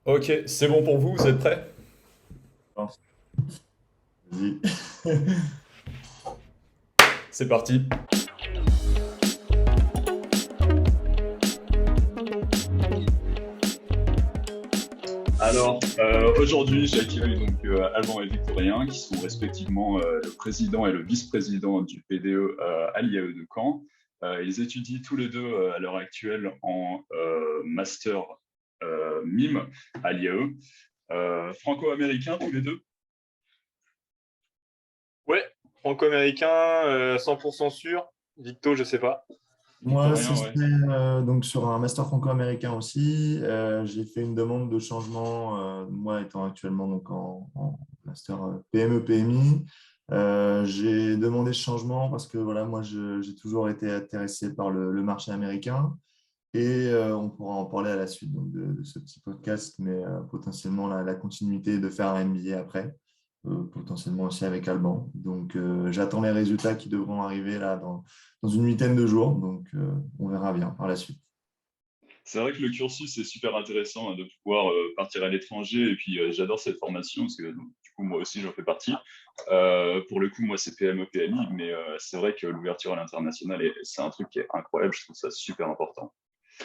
Ok, c'est bon pour vous, vous êtes prêts? Non, vas-y. C'est parti. Alors, aujourd'hui, j'accueille donc Alban et Victorien, qui sont respectivement le président et le vice-président du PDE à l'IAE de Caen. Ils étudient tous les deux à l'heure actuelle en master MIME à l'IAE. Franco-américains tous les deux. Ouais, franco-américain, 100% sûr. Victo, je sais pas. Moi, ce Victorien, serait ouais. donc sur un master franco-américain aussi. J'ai fait une demande de changement, moi étant actuellement donc en master PME PMI. J'ai demandé ce changement parce que voilà, moi j'ai toujours été intéressé par le marché américain et on pourra en parler à la suite donc, de ce petit podcast, mais potentiellement la continuité de faire un MBA après. Potentiellement aussi avec Alban. Donc, j'attends les résultats qui devront arriver là dans une huitaine de jours. Donc, on verra bien par la suite. C'est vrai que le cursus est super intéressant de pouvoir partir à l'étranger et puis j'adore cette formation parce que donc, du coup moi aussi j'en fais partie. Pour le coup moi c'est PME PMI mais c'est vrai que l'ouverture à l'international c'est un truc qui est incroyable, je trouve ça super important.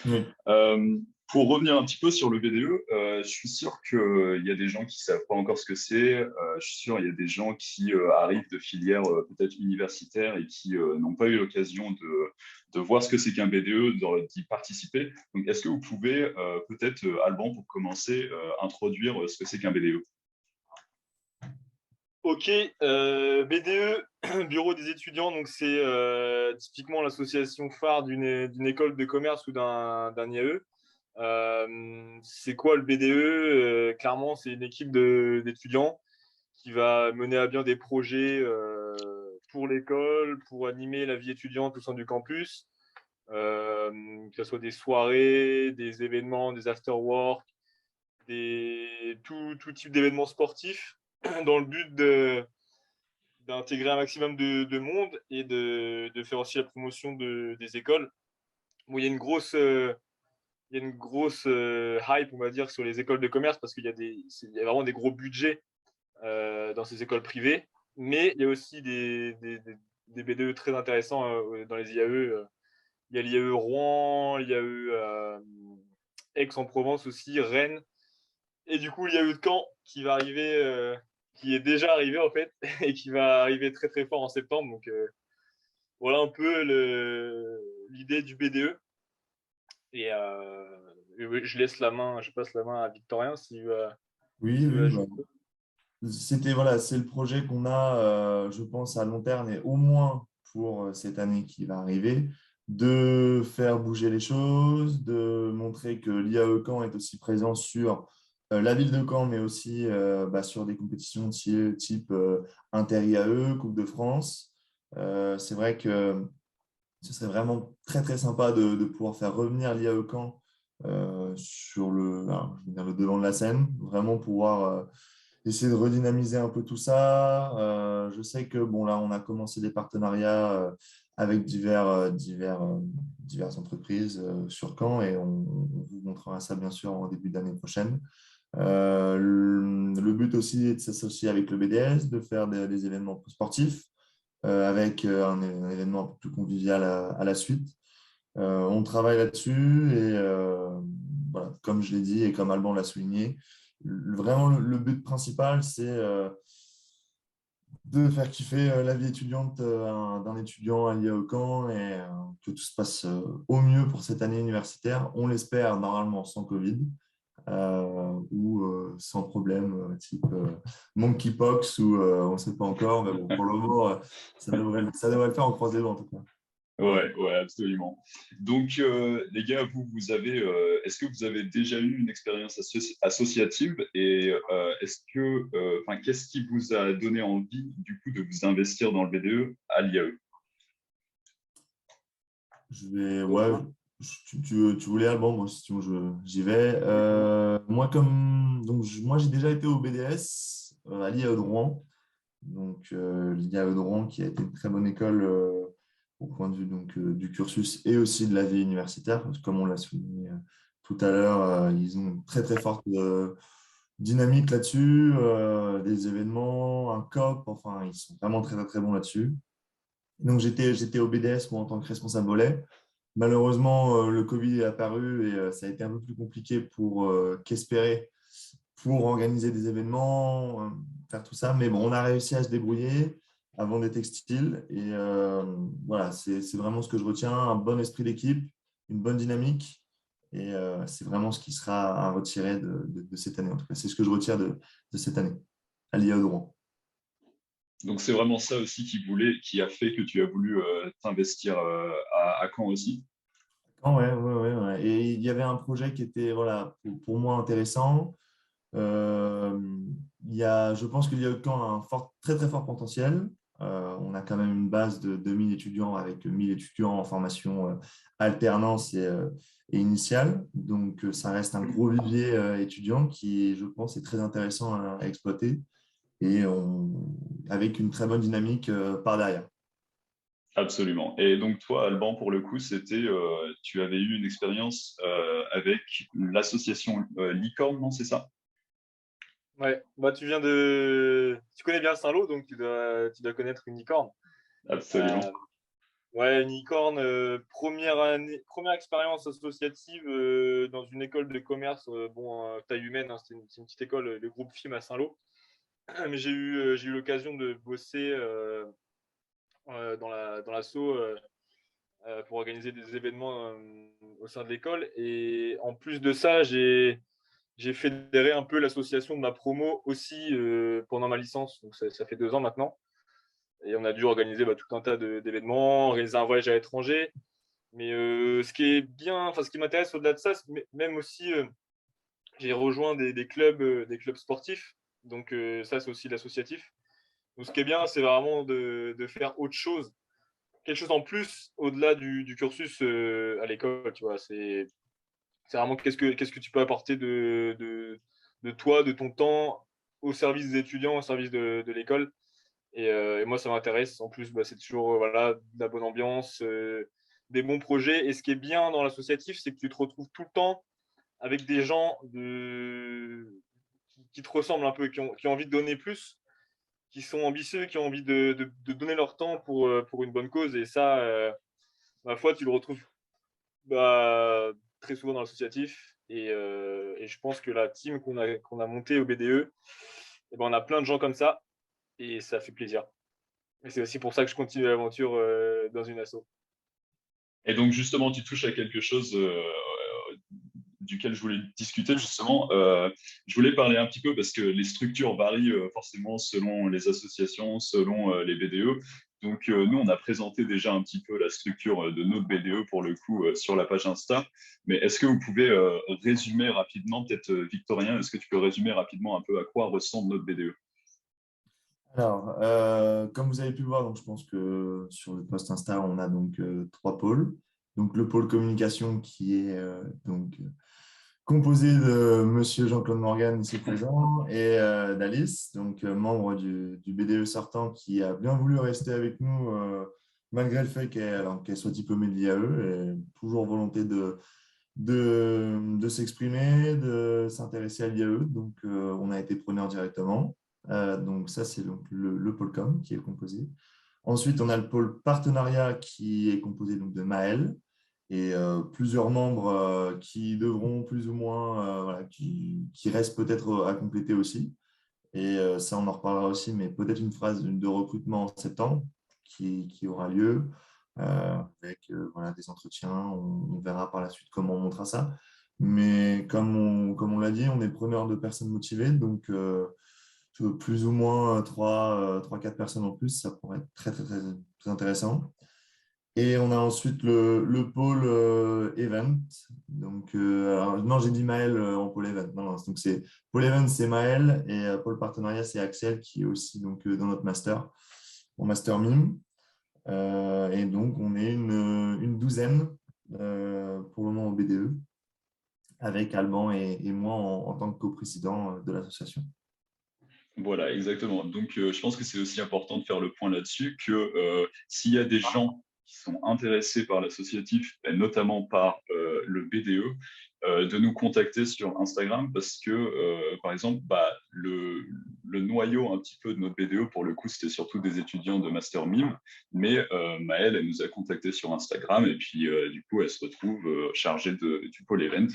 Oui. Euh, pour revenir un petit peu sur le VDE, je suis sûr qu'il y a des gens qui savent pas encore ce que c'est. Je suis sûr qu'il y a des gens qui arrivent de filières peut-être universitaires et qui n'ont pas eu l'occasion de voir ce que c'est qu'un BDE, d'y participer. Donc, est-ce que vous pouvez peut-être, Alban, pour commencer, introduire ce que c'est qu'un BDE? Ok, BDE, Bureau des étudiants, donc c'est typiquement l'association phare d'une école de commerce ou d'un IAE. C'est quoi le BDE? Clairement, c'est une équipe d'étudiants qui va mener à bien des projets pour l'école, pour animer la vie étudiante au sein du campus, que ce soit des soirées, des événements, des after-work, tout type d'événements sportifs, dans le but d'intégrer un maximum de monde et de faire aussi la promotion des écoles. Bon, il y a une grosse hype, on va dire, sur les écoles de commerce parce il y a vraiment des gros budgets dans ces écoles privées, mais il y a aussi des BDE très intéressants dans les IAE. Il y a l'IAE Rouen, l'IAE Aix-en-Provence aussi, Rennes, et du coup l'IAE de Caen qui va arriver, qui est déjà arrivé en fait, et qui va arriver très très fort en septembre. Donc voilà un peu l'idée du BDE. Et oui, je passe la main à Victorien Oui, s'il veut oui. ajouter. C'était, voilà, c'est le projet qu'on a, je pense, à long terme et au moins pour cette année qui va arriver, de faire bouger les choses, de montrer que l'IAE Caen est aussi présent sur la ville de Caen, mais aussi sur des compétitions type Inter-IAE, Coupe de France. C'est vrai que ce serait vraiment très, très sympa de pouvoir faire revenir l'IAE Caen sur alors, je veux dire, le devant de la scène, vraiment pouvoir essayer de redynamiser un peu tout ça. Je sais que bon, là, on a commencé des partenariats avec diverses entreprises sur Caen et on vous montrera ça bien sûr en début d'année prochaine. Le but aussi est de s'associer avec le BDS, de faire des événements sportifs avec un événement un peu plus convivial à la suite. On travaille là-dessus et voilà, comme je l'ai dit et comme Alban l'a souligné, vraiment le but principal, c'est de faire kiffer la vie étudiante d'un étudiant allié au camp et que tout se passe au mieux pour cette année universitaire. On l'espère normalement sans Covid ou sans problème type monkeypox ou on ne sait pas encore, mais bon, pour le moment, ça devrait le faire, on croise les doigts en tout cas. Voilà. Ouais, ouais, absolument. Donc, les gars, vous avez, est-ce que vous avez déjà eu une expérience associative et est-ce que, enfin, qu'est-ce qui vous a donné envie, du coup, de vous investir dans le BDE à l'IAE? Ouais, tu voulais Alban, moi, si tu veux, j'y vais. Moi, moi, j'ai déjà été au BDS à l'IAE de Rouen. Donc, l'IAE de Rouen qui a été une très bonne école au point de vue donc, du cursus et aussi de la vie universitaire, parce que comme on l'a souligné tout à l'heure. Ils ont une très très forte dynamique là-dessus, des événements, un COP, enfin, ils sont vraiment très très très bons là-dessus. Donc j'étais au BDS, moi, en tant que responsable volet. Malheureusement, le Covid est apparu et ça a été un peu plus compliqué qu'espérer pour organiser des événements, faire tout ça. Mais bon, on a réussi à se débrouiller à vendre des textiles. Et voilà, c'est vraiment ce que je retiens, un bon esprit d'équipe, une bonne dynamique. Et c'est vraiment ce qui sera à retirer de cette année. En tout cas, c'est ce que je retire de cette année à l'IA Odoran. Donc c'est vraiment ça aussi qui a fait que tu as voulu t'investir à Caen aussi. Ah ouais, ouais, ouais, ouais. Et il y avait un projet qui était voilà, pour moi intéressant. Euh, je pense qu'il y a eu quand un très très fort potentiel. On a quand même une base de 2000 étudiants avec 1000 étudiants en formation alternance et initiale. Donc ça reste un gros vivier étudiant qui, je pense, est très intéressant à exploiter et avec une très bonne dynamique par derrière. Absolument. Et donc toi, Alban, pour le coup, tu avais eu une expérience avec l'association Licorne, non, c'est ça? Ouais, bah, tu connais bien Saint-Lô, donc tu dois connaître une licorne. Absolument. Euh, ouais, une licorne, première expérience associative dans une école de commerce, taille humaine, hein, c'est une petite école, le groupe FIM à Saint-Lô. Mais j'ai eu l'occasion de bosser dans l'asso pour organiser des événements au sein de l'école. Et en plus de ça, j'ai fédéré un peu l'association de ma promo aussi pendant ma licence. Donc ça fait 2 ans maintenant. Et on a dû organiser tout un tas d'événements, organiser un voyage à l'étranger. Mais ce qui est bien, enfin ce qui m'intéresse au-delà de ça, c'est même aussi, j'ai rejoint des clubs sportifs. Donc ça, c'est aussi l'associatif. Donc ce qui est bien, c'est vraiment de faire autre chose, quelque chose en plus au-delà du cursus à l'école. Tu vois, c'est vraiment qu'est-ce que tu peux apporter de toi, de ton temps au service des étudiants, au service de l'école. Et moi, ça m'intéresse. En plus, c'est toujours voilà, de la bonne ambiance, des bons projets. Et ce qui est bien dans l'associatif, c'est que tu te retrouves tout le temps avec des gens qui te ressemblent un peu, qui ont envie de donner plus, qui sont ambitieux, qui ont envie de donner leur temps pour une bonne cause. Et ça, ma foi, tu le retrouves très souvent dans l'associatif. Et je pense que la team qu'on a montée au BDE, on a plein de gens comme ça. Et ça fait plaisir. Et c'est aussi pour ça que je continue l'aventure dans une asso. Et donc justement, tu touches à quelque chose duquel je voulais discuter justement. Je voulais parler un petit peu parce que les structures varient forcément selon les associations, selon les BDE. Donc nous, on a présenté déjà un petit peu la structure de notre BDE pour le coup sur la page Insta. Mais est-ce que vous pouvez résumer rapidement, peut-être Victorien, est-ce que tu peux résumer rapidement un peu à quoi ressemble notre BDE? Alors, comme vous avez pu le voir, donc je pense que sur le post Insta, on a donc 3 pôles. Donc, le pôle communication qui est composé de Monsieur Jean-Claude Morgan, ici présent, et d'Alice, donc membre du BDE sortant, qui a bien voulu rester avec nous malgré le fait qu'elle soit diplômée de l'IAE, et toujours volonté de s'exprimer, de s'intéresser à l'IAE. Donc, on a été preneur directement. Donc, ça, c'est donc le pôle com qui est composé. Ensuite, on a le pôle partenariat qui est composé donc, de Maël et plusieurs membres qui devront plus ou moins, voilà, qui restent peut-être à compléter aussi. Et ça, on en reparlera aussi, mais peut-être une phase de recrutement en septembre qui aura lieu avec voilà, des entretiens. On verra par la suite comment on montrera ça. Mais comme on l'a dit, on est preneur de personnes motivées. Donc, plus ou moins 3-4 personnes en plus, ça pourrait être très, très, très, très intéressant. Et on a ensuite le pôle event. Donc, alors, non, j'ai dit Maël en pôle event. Non, non, donc c'est pôle event, c'est Maël et pôle partenariat, c'est Axel qui est aussi donc, dans notre master, en master MIM. Et donc, on est une douzaine pour le moment au BDE avec Alban et moi en tant que coprésident de l'association. Voilà, exactement. Donc, je pense que c'est aussi important de faire le point là-dessus que s'il y a des gens qui sont intéressés par l'associatif, et notamment par le BDE, de nous contacter sur Instagram parce que, par exemple, le noyau un petit peu de notre BDE, pour le coup, c'était surtout des étudiants de Master Mime, mais Maëlle, elle nous a contactés sur Instagram et puis du coup, elle se retrouve chargée du pôle event.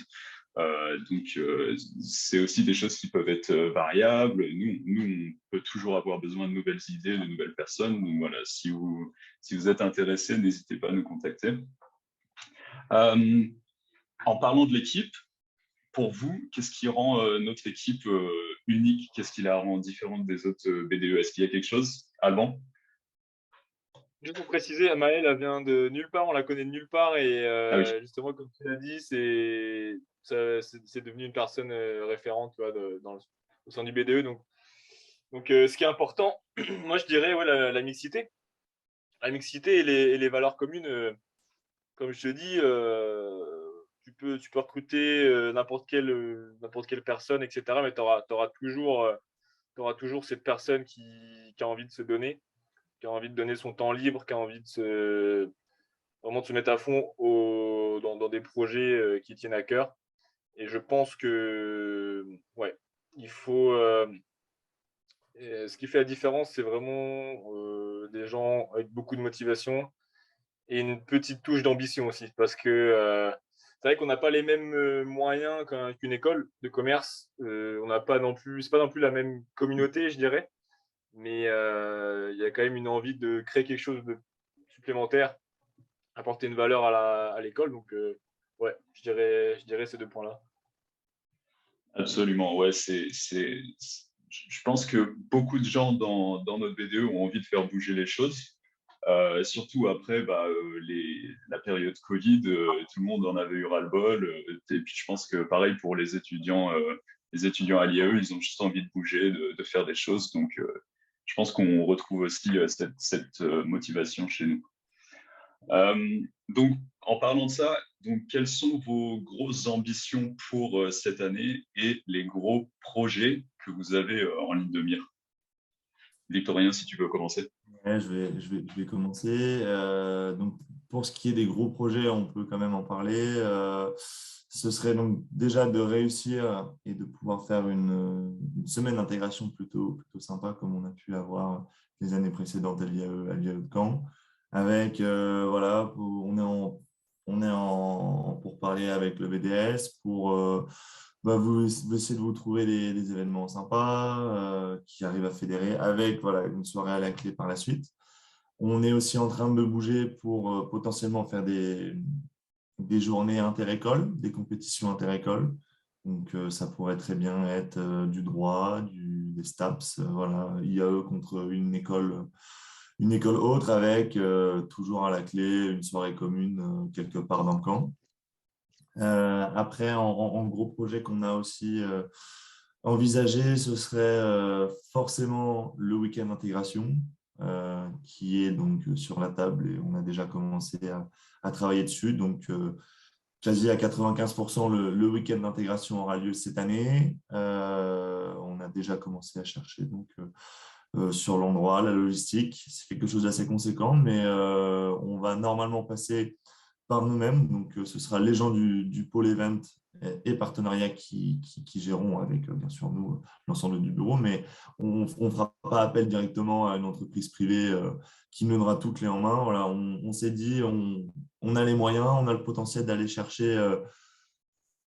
C'est aussi des choses qui peuvent être variables. Nous, on peut toujours avoir besoin de nouvelles idées, de nouvelles personnes. Donc voilà, si vous êtes intéressé, n'hésitez pas à nous contacter. En parlant de l'équipe, pour vous, qu'est-ce qui rend notre équipe unique? Qu'est-ce qui la rend différente des autres BDE? Est-ce qu'il y a quelque chose? Alban? Juste pour préciser, Maëlle, elle vient de nulle part, on la connaît de nulle part et Ah oui, justement, comme tu l'as dit, c'est devenu une personne référente, tu vois, au sein du BDE. Donc ce qui est important, moi je dirais ouais, la mixité. La mixité et les valeurs communes, comme je te dis, tu peux recruter n'importe quelle personne, etc. Mais tu auras toujours cette personne qui a envie de se donner, qui a envie de donner son temps libre, qui a envie vraiment de se mettre à fond dans des projets qui tiennent à cœur. Et je pense que ouais, il faut. Ce qui fait la différence, c'est vraiment des gens avec beaucoup de motivation et une petite touche d'ambition aussi. Parce que c'est vrai qu'on n'a pas les mêmes moyens qu'une école de commerce. On n'a pas non plus, c'est pas non plus la même communauté, je dirais. Mais il y a quand même une envie de créer quelque chose de supplémentaire, apporter une valeur à l'école. Donc, ouais, je dirais ces deux points-là. absolument. Ouais, je pense que beaucoup de gens dans notre BDE ont envie de faire bouger les choses. Surtout après la période Covid, tout le monde en avait eu ras-le-bol. Et puis je pense que pareil pour les étudiants à l'IAE, ils ont juste envie de bouger, de faire des choses. Donc je pense qu'on retrouve aussi cette motivation chez nous. Donc en parlant de ça, donc quelles sont vos grosses ambitions pour cette année et les gros projets que vous avez en ligne de mire? Victorien, si tu veux commencer. Ouais, je vais commencer. Donc, pour ce qui est des gros projets, on peut quand même en parler. Ce serait donc déjà de réussir et de pouvoir faire une semaine d'intégration plutôt sympa, comme on a pu avoir les années précédentes à l'IAE de Caen. Avec, voilà, pour parler avec le BDS, pour vous essayez de vous trouver des événements sympas qui arrivent à fédérer avec voilà, une soirée à la clé par la suite. On est aussi en train de bouger pour potentiellement faire des journées inter-écoles, des compétitions inter-écoles. Donc, ça pourrait très bien être du droit, des STAPS, voilà, IAE contre une école autre avec toujours à la clé une soirée commune quelque part dans le camp. Après, en gros projet qu'on a aussi envisagé, ce serait forcément le week-end d'intégration qui est donc sur la table et on a déjà commencé à travailler dessus. Donc, quasi à 95%, le week-end d'intégration aura lieu cette année. On a déjà commencé à chercher donc, sur l'endroit, la logistique. C'est quelque chose d'assez conséquent, mais on va normalement passer par nous-mêmes. Donc, ce sera les gens du pôle event et partenariat qui géreront avec, bien sûr, nous, l'ensemble du bureau, mais on ne fera pas appel directement à une entreprise privée qui nous donnera toutes clés en main. Voilà, on s'est dit, on a les moyens, on a le potentiel d'aller chercher,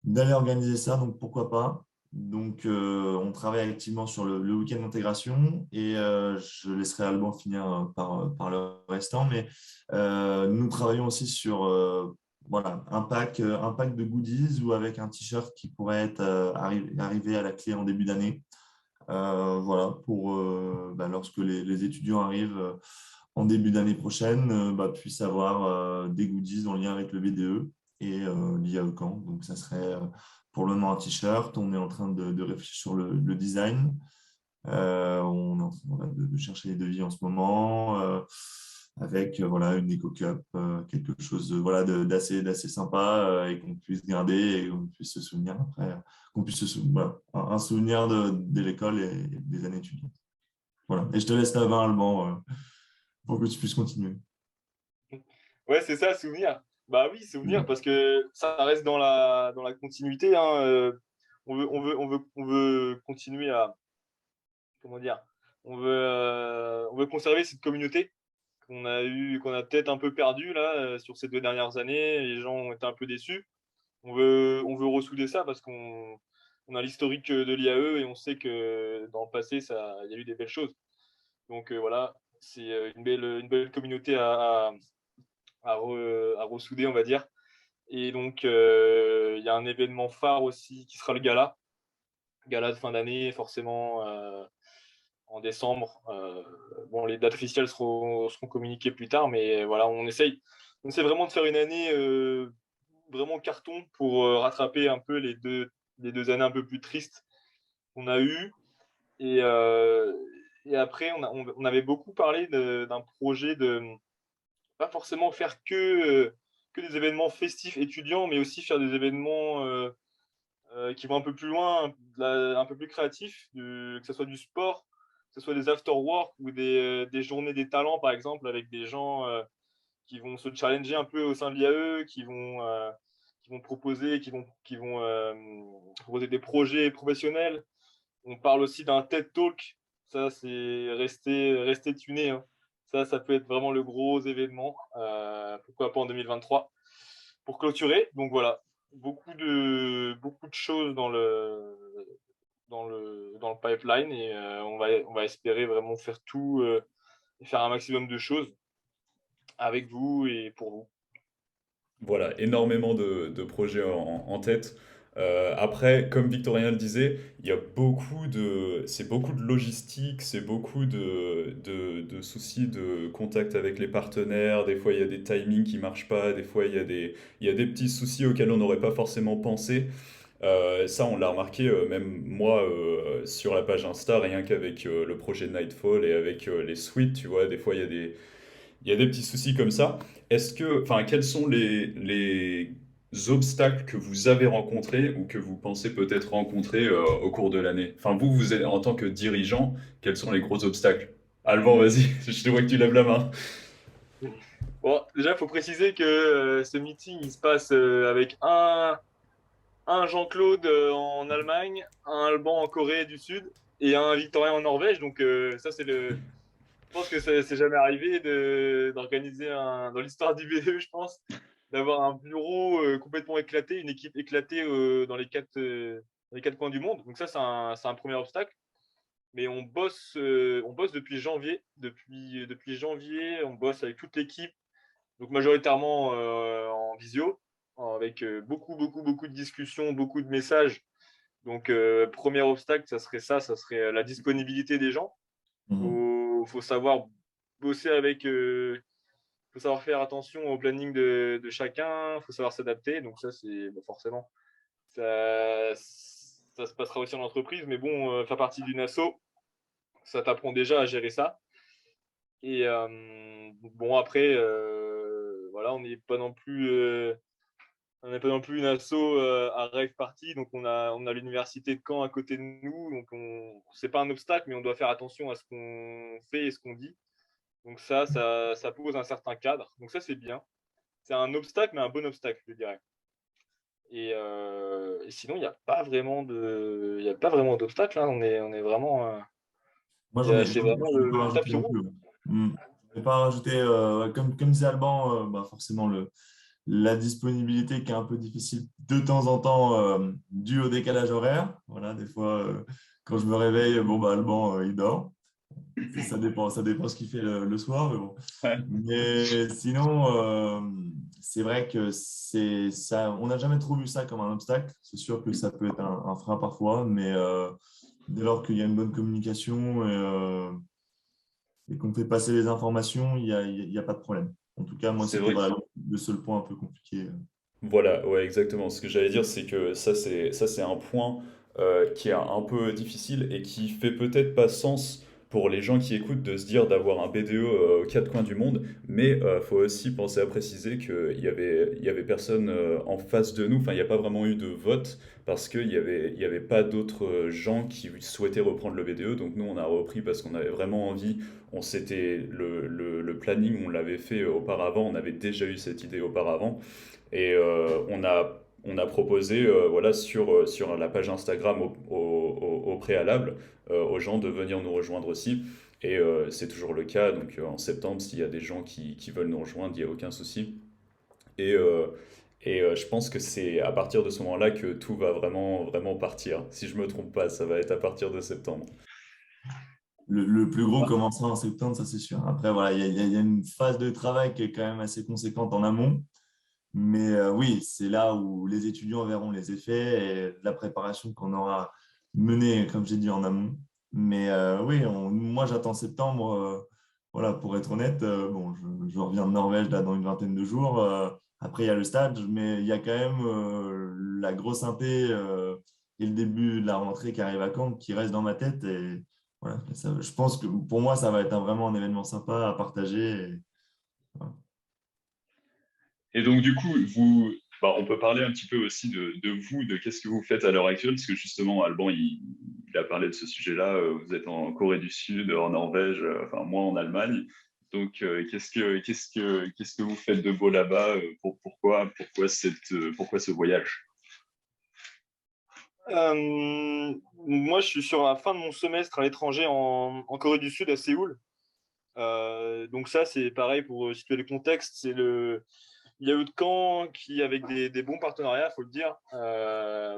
d'aller organiser ça, donc pourquoi pas. Donc, on travaille activement sur le week-end d'intégration et je laisserai Alban finir par le restant. Mais nous travaillons aussi sur voilà, un pack de goodies ou avec un t-shirt qui pourrait être arrivé à la clé en début d'année. Voilà, pour lorsque les étudiants arrivent en début d'année prochaine, puissent avoir des goodies en lien avec le BDE et l'IAE Caen. Donc, ça serait pour le moment un t-shirt. On est en train de réfléchir sur le design. On est en train de chercher les devis en ce moment avec voilà, une éco-cup, quelque chose voilà, d'assez sympa et qu'on puisse garder et qu'on puisse se souvenir après, voilà, un souvenir de l'école et des années étudiantes. Voilà. Et je te laisse la main, Alban, pour que tu puisses continuer. Ouais, c'est ça, souvenir. Bah oui, souvenir, parce que ça reste dans la continuité, hein. On veut continuer à, comment dire, on veut conserver cette communauté qu'on a peut-être un peu perdue là sur ces 2 dernières années. Les gens ont été un peu déçus. On veut ressouder ça parce on a l'historique de l'IAE et on sait que dans le passé, il y a eu des belles choses. Donc voilà, c'est une belle communauté à ressouder, on va dire. Et donc, il y a un événement phare aussi qui sera le gala de fin d'année, forcément en décembre. Bon, les dates officielles seront communiquées plus tard, mais voilà, on essaie vraiment de faire une année vraiment carton pour rattraper un peu les 2 années un peu plus tristes qu'on a eues. Et, euh, et après, on avait beaucoup parlé d'un projet de pas forcément faire que des événements festifs étudiants, mais aussi faire des événements qui vont un peu plus loin, un peu plus créatifs, que ce soit du sport, que ce soit des after-work ou des journées des talents, par exemple, avec des gens qui vont se challenger un peu au sein de l'IAE, qui vont proposer, qui vont proposer des projets professionnels. On parle aussi d'un TED Talk. Ça, c'est rester tuné, hein. Ça peut être vraiment le gros événement. Pourquoi pas en 2023 pour clôturer. Donc voilà, beaucoup de choses dans le pipeline et on va espérer vraiment faire tout et faire un maximum de choses avec vous et pour vous. Voilà, énormément de projets en tête. Après, comme Victorien le disait, c'est beaucoup de logistique, c'est beaucoup de soucis de contact avec les partenaires. Des fois, il y a des timings qui marchent pas. Des fois, il y a des petits soucis auxquels on n'aurait pas forcément pensé. Ça, on l'a remarqué, même moi, sur la page Insta, rien qu'avec le projet Nightfall et avec les suites, tu vois, des fois, il y a des petits soucis comme ça. Enfin, quels sont les obstacles que vous avez rencontrés ou que vous pensez peut-être rencontrer au cours de l'année? Enfin, vous êtes en tant que dirigeant, quels sont les gros obstacles? Alban, vas-y, je te vois que tu lèves la main. Bon, déjà, il faut préciser que ce meeting, il se passe avec un Jean-Claude en Allemagne, un Alban en Corée du Sud et un Victorien en Norvège. Donc ça, je pense que ça c'est jamais arrivé d'organiser dans l'histoire du BE, je pense, d'avoir un bureau complètement éclaté, une équipe éclatée dans les 4 coins du monde. Donc ça, c'est un premier obstacle. Mais on bosse depuis janvier. Depuis janvier, on bosse avec toute l'équipe, donc majoritairement en visio, avec beaucoup de discussions, beaucoup de messages. Donc, premier obstacle, ça serait la disponibilité des gens. Mhm. Faut savoir bosser faut savoir faire attention au planning de chacun, faut savoir s'adapter. Donc ça, c'est bon, forcément, ça se passera aussi en entreprise, mais bon, faire partie d'une asso, ça t'apprend déjà à gérer ça. Et bon, après, voilà, on n'est pas non plus une asso à rave party, donc on a l'université de Caen à côté de nous, donc c'est pas un obstacle, mais on doit faire attention à ce qu'on fait et ce qu'on dit. Donc ça pose un certain cadre. Donc ça, c'est bien. C'est un obstacle, mais un bon obstacle, je dirais. Et sinon, il y a pas vraiment d'obstacle, hein. On est vraiment, Moi, c'est vraiment j'en ai pas le rajouté tapis non rouge. plus. Je n'ai pas rajouté, comme disait Alban, bah forcément, la disponibilité qui est un peu difficile de temps en temps, due au décalage horaire. Voilà, des fois, quand je me réveille, bon, bah, Alban, il dort. Ça dépend ce qu'il fait le soir, mais bon. Ouais. Mais sinon, c'est vrai que c'est ça. On n'a jamais trop vu ça comme un obstacle. C'est sûr que ça peut être un frein parfois, mais dès lors qu'il y a une bonne communication et qu'on fait passer les informations, il y a pas de problème. En tout cas, moi, C'est c'était vrai. voilà, le seul point un peu compliqué. Voilà, ouais, exactement. Ce que j'allais dire, c'est que ça, c'est un point qui est un peu difficile et qui fait peut-être pas sens pour les gens qui écoutent de se dire d'avoir un BDE aux quatre coins du monde, mais faut aussi penser à préciser il y avait personne en face de nous, enfin il n'y a pas vraiment eu de vote parce il y avait pas d'autres gens qui souhaitaient reprendre le BDE, donc nous on a repris parce qu'on avait vraiment envie, on s'était le planning, on l'avait fait auparavant, on avait déjà eu cette idée auparavant, et on a proposé voilà, sur la page Instagram au préalable aux gens de venir nous rejoindre aussi. Et c'est toujours le cas. Donc en septembre, s'il y a des gens qui veulent nous rejoindre, il n'y a aucun souci. Et, je pense que c'est à partir de ce moment-là que tout va vraiment partir. Si je me trompe pas, ça va être à partir de septembre. Le plus gros commencera en septembre, ça c'est sûr. Après, voilà, il y a une phase de travail qui est quand même assez conséquente en amont. Mais oui, c'est là où les étudiants verront les effets et la préparation qu'on aura menée, comme j'ai dit, en amont. Mais oui, moi j'attends septembre. Voilà, pour être honnête, bon, je reviens de Norvège là, dans une vingtaine de jours. Après, il y a le stage, mais il y a quand même la grosse synthé et le début de la rentrée qui arrive à Caen qui reste dans ma tête. Et voilà, je pense que pour moi, ça va être vraiment un événement sympa à partager. Et, voilà. Et donc, du coup, on peut parler un petit peu aussi de vous, de qu'est-ce que vous faites à l'heure actuelle, parce que justement, Alban, il a parlé de ce sujet-là. Vous êtes en Corée du Sud, en Norvège, enfin, moi en Allemagne. Donc, qu'est-ce que vous faites de beau là-bas? Pourquoi ce voyage? Moi, je suis sur la fin de mon semestre à l'étranger en Corée du Sud, à Séoul. Donc ça, c'est pareil pour situer le contexte. C'est le l'IAE de Caen qui, avec des bons partenariats, faut le dire,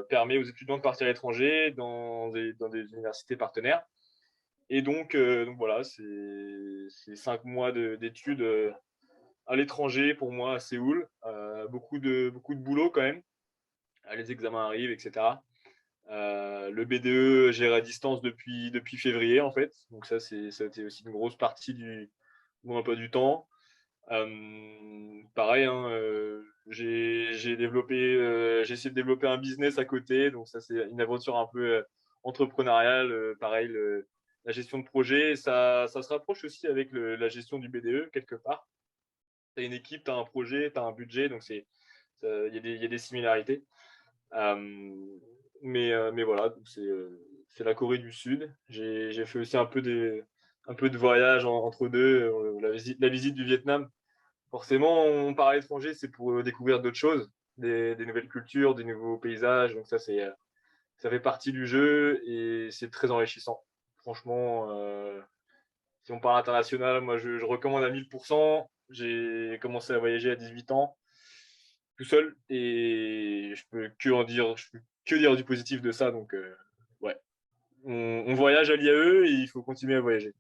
permet aux étudiants de partir à l'étranger dans des universités partenaires. Et donc voilà, c'est 5 mois d'études à l'étranger pour moi à Séoul. Beaucoup de boulot quand même. Les examens arrivent, etc. Le BDE gère à distance depuis février en fait. Donc ça a été aussi une grosse partie de mon emploi du temps. Pareil, hein, j'ai essayé de développer un business à côté, donc ça c'est une aventure un peu entrepreneuriale. Pareil, la gestion de projet, ça se rapproche aussi avec la gestion du BDE quelque part. Tu as une équipe, tu as un projet, tu as un budget, donc il y a des similarités. Mais voilà, c'est la Corée du Sud. J'ai fait aussi un peu de voyage entre deux, la visite du Vietnam. Forcément, on part à l'étranger, c'est pour découvrir d'autres choses, des nouvelles cultures, des nouveaux paysages. Donc ça fait partie du jeu et c'est très enrichissant. Franchement, si on parle international, moi je recommande à 1000%. J'ai commencé à voyager à 18 ans, tout seul, et je peux que dire du positif de ça. Donc ouais, on voyage à l'IAE et il faut continuer à voyager.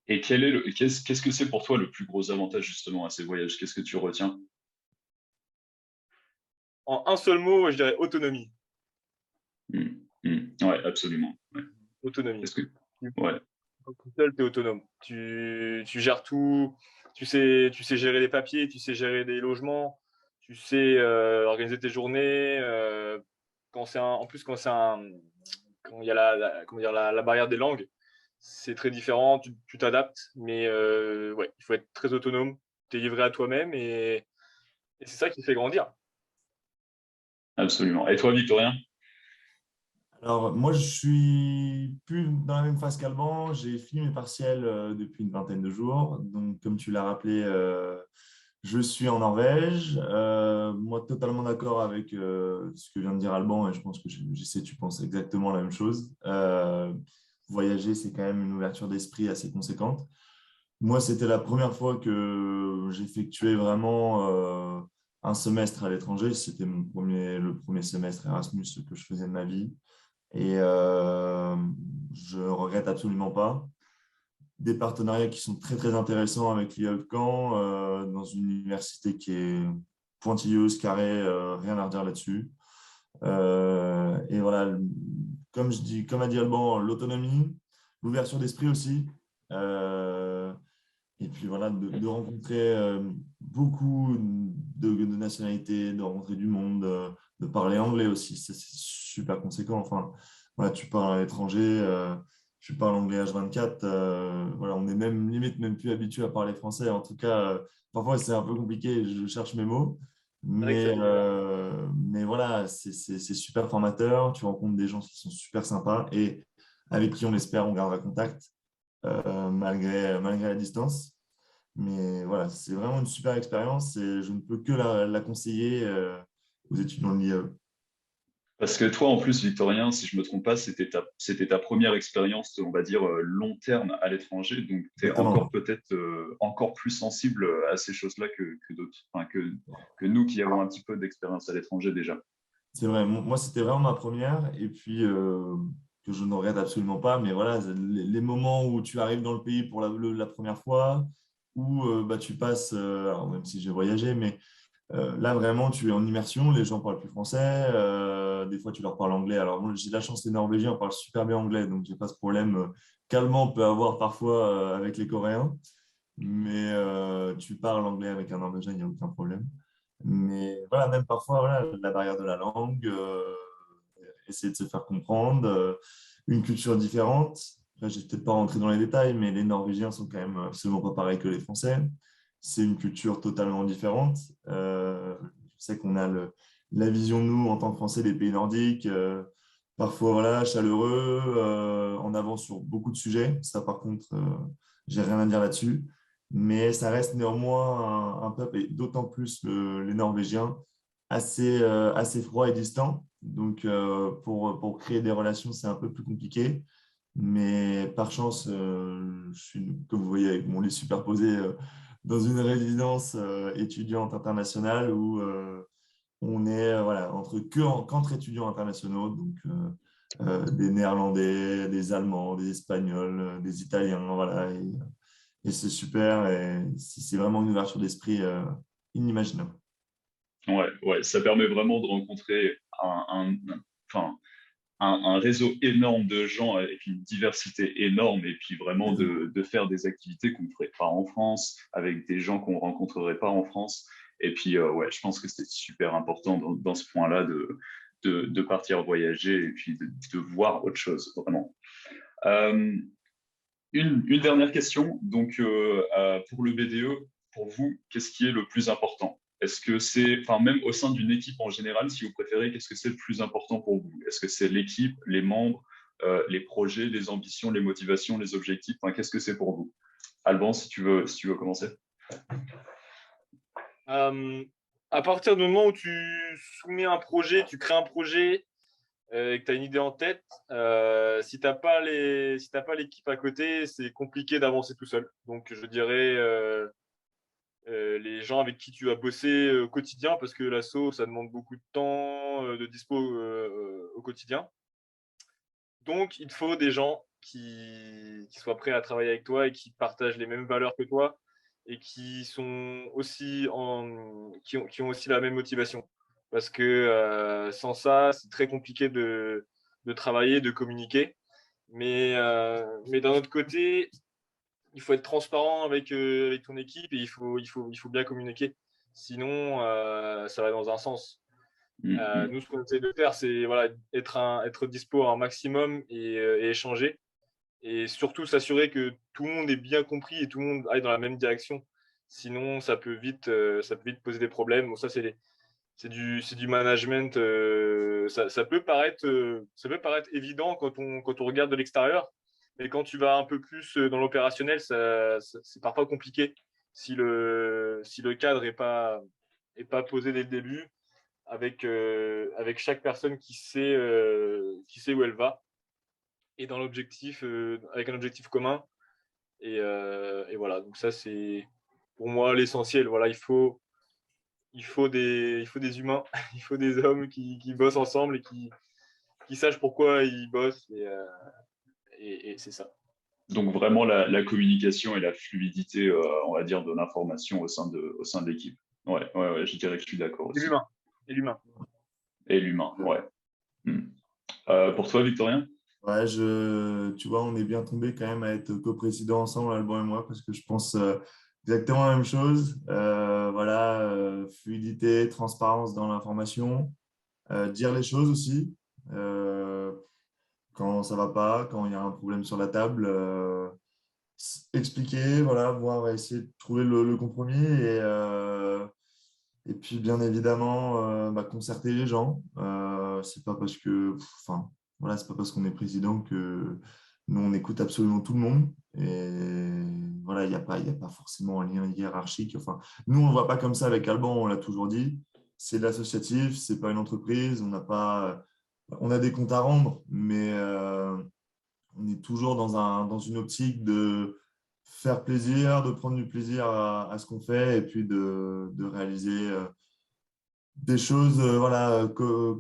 Et qu'est-ce que c'est pour toi le plus gros avantage justement à ces voyages? Qu'est-ce que tu retiens? En un seul mot, je dirais autonomie. Ouais, absolument. Ouais. Autonomie. Est-ce que... Ouais. Tout seul, tu es autonome. Tu gères tout. Tu sais gérer les papiers, tu sais gérer des logements, tu sais organiser tes journées. En plus, quand il y a comment dire, la barrière des langues, c'est très différent. Tu t'adaptes, mais ouais, il faut être très autonome. Tu es livré à toi-même et c'est ça qui fait grandir. Absolument. Et toi, Victorien? Alors, moi, je suis plus dans la même phase qu'Alban. J'ai fini mes partiels depuis une vingtaine de jours. Donc, comme tu l'as rappelé, je suis en Norvège. Moi, totalement d'accord avec ce que vient de dire Alban, et je pense que je sais, tu penses exactement la même chose. Voyager, c'est quand même une ouverture d'esprit assez conséquente. Moi, c'était la première fois que j'effectuais vraiment un semestre à l'étranger. C'était le premier semestre Erasmus que je faisais de ma vie. Et je regrette absolument pas. Des partenariats qui sont très, très intéressants avec l'IA de Caen, dans une université qui est pointilleuse, carrée, rien à redire là-dessus. Et voilà, comme a dit Alban, l'autonomie, l'ouverture d'esprit aussi. Et puis voilà, de rencontrer beaucoup de nationalités, de rencontrer du monde, de parler anglais aussi. C'est super conséquent. Enfin, voilà, tu pars à l'étranger, je parle anglais H24. Voilà, on est même limite même plus habitué à parler français. En tout cas, parfois c'est un peu compliqué, je cherche mes mots. C'est vrai que ça diffère. Mais voilà, c'est super formateur. Tu rencontres des gens qui sont super sympas et avec qui on espère on gardera contact malgré la distance. Mais voilà, c'est vraiment une super expérience et je ne peux que la conseiller aux étudiants de l'IAE. Parce que toi, en plus, Victorien, si je me trompe pas, c'était ta première expérience, on va dire, long terme à l'étranger. Donc, tu es encore Exactement. peut-être encore plus sensible à ces choses-là que d'autres, enfin, que nous qui avons un petit peu d'expérience à l'étranger déjà. C'est vrai, moi c'était vraiment ma première et puis que je ne regrette absolument pas. Mais voilà, les moments où tu arrives dans le pays pour la première fois, où bah, tu passes, alors même si j'ai voyagé, mais là vraiment tu es en immersion, les gens parlent plus français, des fois tu leur parles anglais. Alors moi j'ai de la chance, les Norvégiens parlent super bien anglais, donc j'ai pas ce problème qu'Allemand peut avoir parfois avec les Coréens. Mais tu parles anglais avec un Norvégien, il n'y a aucun problème. Mais voilà, même parfois, voilà, la barrière de la langue, essayer de se faire comprendre, une culture différente. Là, je vais peut-être pas rentrer dans les détails, mais les Norvégiens sont quand même absolument pas pareils que les Français. C'est une culture totalement différente. Je sais qu'on a la vision, nous, en tant que Français, des pays nordiques, parfois voilà, chaleureux, en avance sur beaucoup de sujets. Ça, par contre, j'ai rien à dire là-dessus. Mais ça reste néanmoins un peuple, et d'autant plus les Norvégiens, assez froid et distant. Donc, pour créer des relations, c'est un peu plus compliqué. Mais par chance, je suis, comme vous voyez, avec mon lit superposé dans une résidence étudiante internationale où on est voilà, qu'entre étudiants internationaux, donc des Néerlandais, des Allemands, des Espagnols, des Italiens, voilà. Et c'est super, et c'est vraiment une ouverture d'esprit inimaginable. Ouais, ouais, ça permet vraiment de rencontrer enfin, un réseau énorme de gens avec une diversité énorme et puis vraiment Exactement. de faire des activités qu'on ne ferait pas en France avec des gens qu'on ne rencontrerait pas en France. Et puis, ouais, je pense que c'est super important dans ce point-là de partir voyager et puis de voir autre chose, vraiment. Euh, une dernière question. Donc, pour le BDE, pour vous, qu'est-ce qui est le plus important? Est-ce que c'est, enfin, même au sein d'une équipe en général, si vous préférez, qu'est-ce que c'est le plus important pour vous? Est-ce que c'est l'équipe, les membres, les projets, les ambitions, les motivations, les objectifs? Enfin, qu'est-ce que c'est pour vous? Alban, si tu veux commencer. Euh, à partir du moment où tu soumets un projet, tu crées un projet et que tu as une idée en tête, si tu n'as pas l'équipe à côté, c'est compliqué d'avancer tout seul. Donc, je dirais les gens avec qui tu vas bosser au quotidien, parce que l'asso, ça demande beaucoup de temps, de dispo au quotidien. Donc, il te faut des gens qui soient prêts à travailler avec toi et qui partagent les mêmes valeurs que toi et qui sont aussi qui ont aussi la même motivation. Parce que sans ça, c'est très compliqué de travailler, de communiquer. Mais d'un autre côté, il faut être transparent avec ton équipe et il faut bien communiquer. Sinon, ça va dans un sens. Mhm. Nous, ce qu'on essaie de faire, c'est voilà, être dispo un maximum et échanger. Et surtout s'assurer que tout le monde est bien compris et tout le monde aille dans la même direction. Sinon, ça peut vite poser des problèmes. Bon, ça, c'est du management. Ça peut paraître évident quand on regarde de l'extérieur. Mais quand tu vas un peu plus dans l'opérationnel, c'est parfois compliqué si le cadre est pas posé dès le début avec chaque personne qui sait où elle va et dans l'objectif, avec un objectif commun. Et voilà, donc ça, c'est pour moi l'essentiel. Voilà, il faut des humains, il faut des hommes qui bossent ensemble et qui sachent pourquoi ils bossent. Et c'est ça. Donc, vraiment la communication et la fluidité, on va dire, de l'information au sein de l'équipe. Ouais, ouais, ouais, je dirais que je suis d'accord Et aussi. l'humain. Et l'humain. Et l'humain, ouais. Hmm. Pour toi, Victorien? Ouais, tu vois, on est bien tombé quand même à être coprésidents ensemble, Alban et moi, parce que je pense exactement la même chose. Voilà, fluidité, transparence dans l'information, dire les choses aussi. Euh, quand ça va pas, quand il y a un problème sur la table, expliquer, voilà, voir, essayer de trouver le compromis et puis bien évidemment concerter les gens. C'est pas parce que, enfin, voilà, c'est pas parce qu'on est président que nous on écoute absolument tout le monde. Et voilà, il y a pas forcément un lien hiérarchique. Enfin, nous on ne voit pas comme ça avec Alban, on l'a toujours dit. C'est de l'associatif, c'est pas une entreprise, on a des comptes à rendre, mais on est toujours dans une optique de faire plaisir, de prendre du plaisir à ce qu'on fait et puis de réaliser des choses voilà,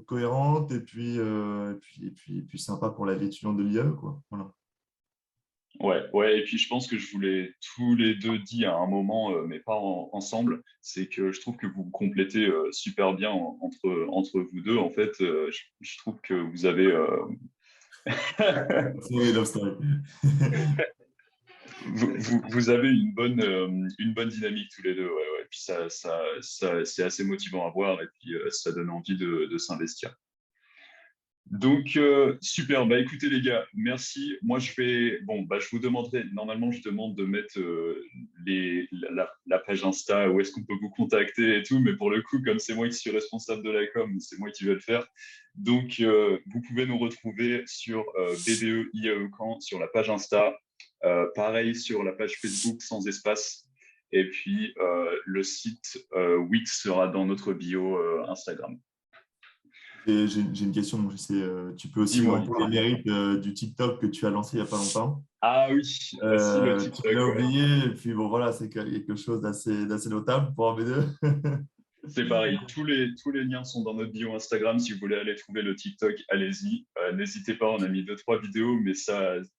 cohérentes et puis sympa pour la vie étudiante de l'IAE, quoi. Voilà. Ouais, et puis je pense que je vous l'ai tous les deux dit à un moment, mais pas ensemble, c'est que je trouve que vous complétez super bien entre vous deux. En fait, je trouve que vous avez C'est Love Story. vous avez une bonne dynamique tous les deux. Ouais. Puis c'est assez motivant à voir et puis ça donne envie de s'investir. Donc, super. Bah, écoutez, les gars, merci. Moi, je vous demanderai, normalement, je demande de mettre la page Insta, où est-ce qu'on peut vous contacter et tout, mais pour le coup, comme c'est moi qui suis responsable de la com, c'est moi qui vais le faire. Donc, vous pouvez nous retrouver sur BDE IAE Caen, sur la page Insta, pareil sur la page Facebook sans espace, et puis le site Wix sera dans notre bio Instagram. J'ai une question, tu peux aussi Dis-moi. vanter les mérites du TikTok que tu as lancé il n'y a pas longtemps. Ah oui, aussi le TikTok. Tu l'as oublié, et puis bon, voilà, c'est quelque chose d'assez notable pour un B2. C'est pareil, tous les liens sont dans notre bio Instagram. Si vous voulez aller trouver le TikTok, allez-y. N'hésitez pas, on a mis 2-3 vidéos, mais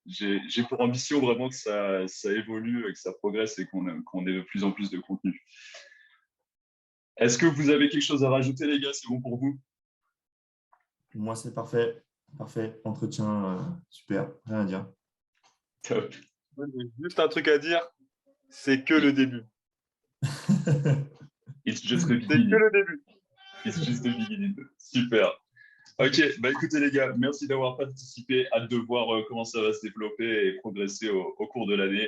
j'ai pour ambition vraiment que ça évolue, que ça progresse et qu'on ait de plus en plus de contenu. Est-ce que vous avez quelque chose à rajouter, les gars? C'est bon pour vous? Pour moi, c'est parfait. Parfait. Entretien, super. Rien à dire. Top. Juste un truc à dire, c'est que le début. It's just the C'est que beginning. le début. It's just the beginning. Super. Ok, bah écoutez les gars, merci d'avoir participé. Hâte de voir comment ça va se développer et progresser au cours de l'année.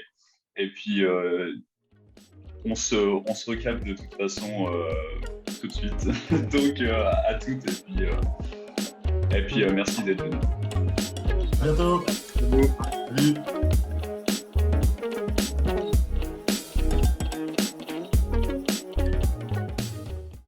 Et puis, on se recapte de toute façon tout de suite. Donc, à toutes. Et puis merci d'être venus. À bientôt. Salut.